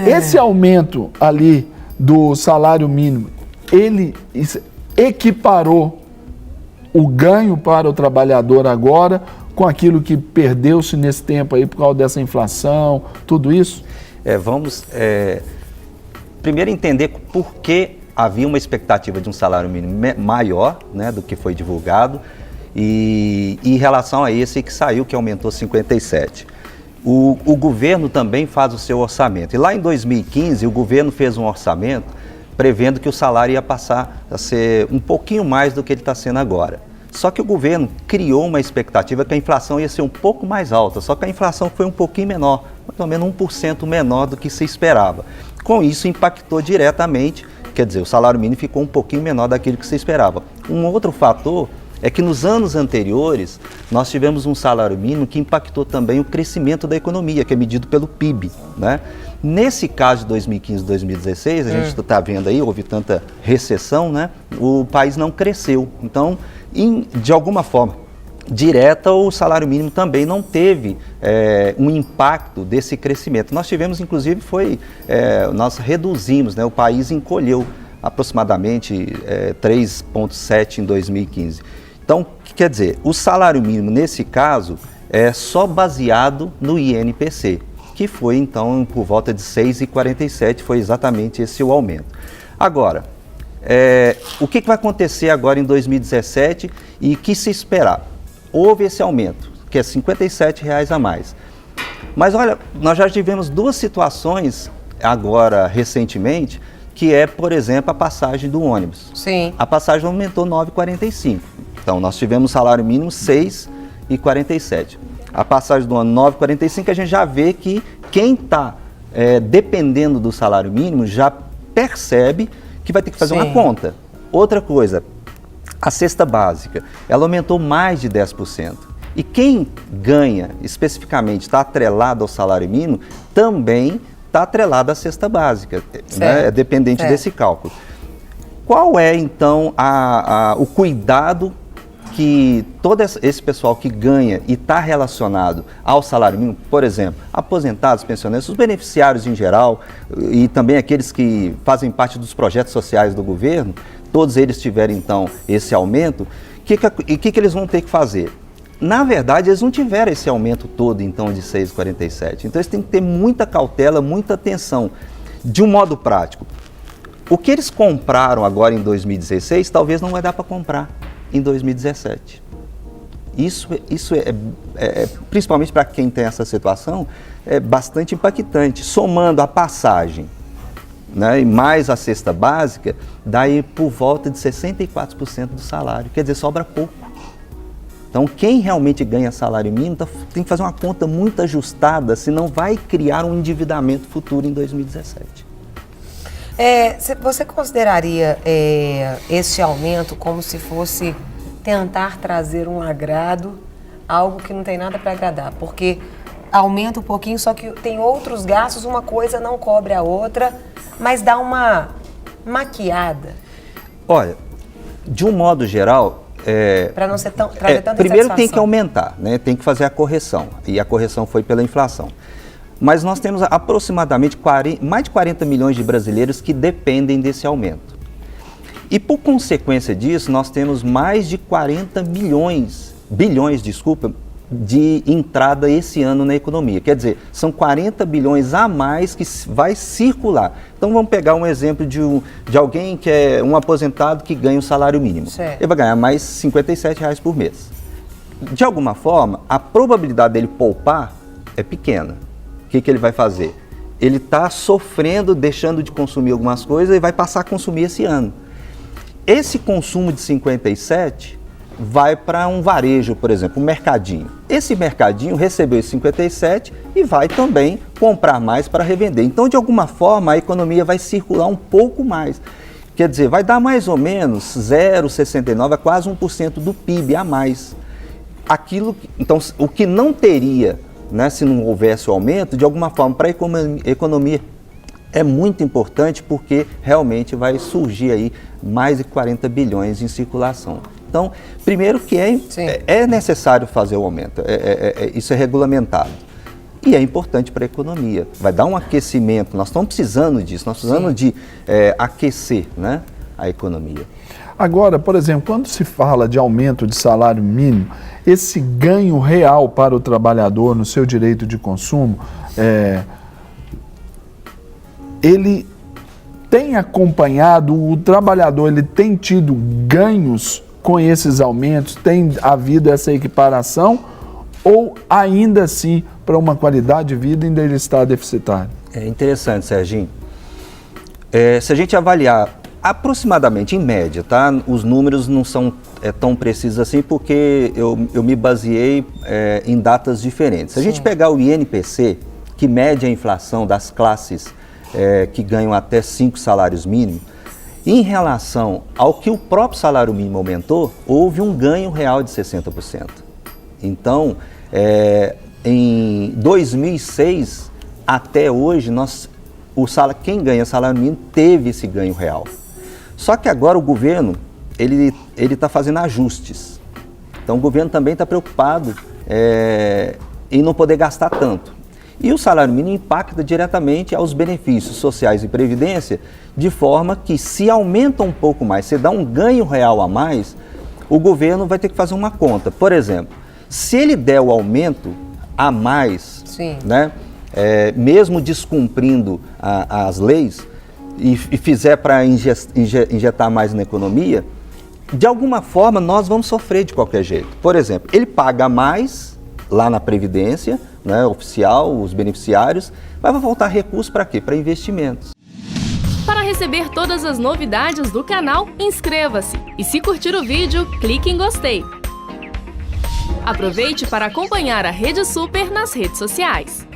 Esse aumento ali do salário mínimo, ele equiparou o ganho para o trabalhador agora com aquilo que perdeu-se nesse tempo aí por causa dessa inflação, tudo isso? Vamos primeiro entender por que havia uma expectativa de um salário mínimo maior, né, do que foi divulgado, e em relação a esse que saiu, que aumentou 57. O governo também faz o seu orçamento. E lá em 2015, o governo fez um orçamento prevendo que o salário ia passar a ser um pouquinho mais do que ele está sendo agora. Só que o governo criou uma expectativa que a inflação ia ser um pouco mais alta, só que a inflação foi um pouquinho menor, mais ou menos 1% menor do que se esperava. Com isso, impactou diretamente, quer dizer, o salário mínimo ficou um pouquinho menor daquilo que se esperava. Um outro fator é que nos anos anteriores, nós tivemos um salário mínimo que impactou também o crescimento da economia, que é medido pelo PIB, né? Nesse caso de 2015 e 2016, a gente está vendo aí, houve tanta recessão, né? O país não cresceu. Então, de alguma forma direta, o salário mínimo também não teve um impacto desse crescimento. Nós tivemos, inclusive, nós reduzimos, né? O país encolheu aproximadamente 3,7% em 2015. Então, quer dizer, o salário mínimo, nesse caso, é só baseado no INPC, que foi, então, por volta de 6,47, foi exatamente esse o aumento. Agora, o que vai acontecer agora em 2017 e que se esperar? Houve esse aumento, que é R$ 57,00 a mais. Mas, olha, nós já tivemos duas situações agora, recentemente, que é, por exemplo, a passagem do ônibus. Sim. A passagem aumentou 9,45. Então, nós tivemos salário mínimo 6,47. A passagem do ano 9,45, a gente já vê que quem está dependendo do salário mínimo já percebe que vai ter que fazer uma conta. Outra coisa, a cesta básica, ela aumentou mais de 10%. E quem ganha, especificamente, está atrelado ao salário mínimo, também está atrelado à cesta básica, né? É dependente desse cálculo. Qual é, então, o cuidado que todo esse pessoal que ganha e está relacionado ao salário mínimo, por exemplo, aposentados, pensionistas, os beneficiários em geral e também aqueles que fazem parte dos projetos sociais do governo, todos eles tiverem, então, esse aumento, o que eles vão ter que fazer? Na verdade, eles não tiveram esse aumento todo, então, de 6,47. Então, eles têm que ter muita cautela, muita atenção. De um modo prático, o que eles compraram agora em 2016, talvez não vai dar para comprar em 2017. Isso principalmente para quem tem essa situação, é bastante impactante. Somando a passagem, né, e mais a cesta básica, dá aí por volta de 64% do salário. Quer dizer, sobra pouco. Então, quem realmente ganha salário mínimo tem que fazer uma conta muito ajustada, senão vai criar um endividamento futuro em 2017. Você consideraria esse aumento como se fosse tentar trazer um agrado, algo que não tem nada para agradar? Porque aumenta um pouquinho, só que tem outros gastos, uma coisa não cobre a outra, mas dá uma maquiada. Olha, de um modo geral, para não ser trazer tanta primeiro insatisfação. tem que aumentar, né? Tem que fazer a correção, e a correção foi pela inflação. Mas nós temos aproximadamente mais de 40 milhões de brasileiros que dependem desse aumento. E por consequência disso, nós temos mais de 40 bilhões de entrada esse ano na economia. Quer dizer, são 40 bilhões a mais que vai circular. Então vamos pegar um exemplo de alguém que é um aposentado que ganha um salário mínimo. Certo. Ele vai ganhar mais R$ 57,00 por mês. De alguma forma, a probabilidade dele poupar é pequena. O que ele vai fazer? Ele está sofrendo, deixando de consumir algumas coisas e vai passar a consumir esse ano. Esse consumo de 57 vai para um varejo, por exemplo, um mercadinho. Esse mercadinho recebeu esse 57 e vai também comprar mais para revender. Então, de alguma forma, a economia vai circular um pouco mais. Quer dizer, vai dar mais ou menos 0,69 a quase 1% do PIB a mais. Então, o que não teria, né, se não houvesse o aumento, de alguma forma, para a economia é muito importante, porque realmente vai surgir aí mais de 40 bilhões em circulação. Então, primeiro que é necessário fazer o aumento, isso é regulamentado. e é importante para a economia. Vai dar um aquecimento, nós estamos precisando disso, nós precisamos de aquecer, né, a economia. Agora, por exemplo, quando se fala de aumento de salário mínimo, esse ganho real para o trabalhador no seu direito de consumo, ele tem acompanhado, o trabalhador ele tem tido ganhos com esses aumentos, tem havido essa equiparação, ou ainda assim, para uma qualidade de vida, ainda ele está deficitário? É interessante, Serginho. Se a gente avaliar aproximadamente, em média, tá? Os números não são tão precisos assim, porque eu me baseei em datas diferentes. Se a gente pegar o INPC, que mede a inflação das classes que ganham até 5 salários mínimos, em relação ao que o próprio salário mínimo aumentou, houve um ganho real de 60%. Então, em 2006 até hoje, quem ganha salário mínimo teve esse ganho real. Só que agora o governo, ele está fazendo ajustes. Então o governo também está preocupado em não poder gastar tanto. E o salário mínimo impacta diretamente aos benefícios sociais e previdência, de forma que se aumenta um pouco mais, se dá um ganho real a mais, o governo vai ter que fazer uma conta. Por exemplo, se ele der o aumento a mais, né, mesmo descumprindo as leis, e fizer para injetar mais na economia, de alguma forma nós vamos sofrer de qualquer jeito. Por exemplo, ele paga mais lá na Previdência, né, oficial, os beneficiários, mas vai voltar recurso para quê? Para investimentos. Para receber todas as novidades do canal, inscreva-se e, se curtir o vídeo, clique em gostei. Aproveite para acompanhar a Rede Super nas redes sociais.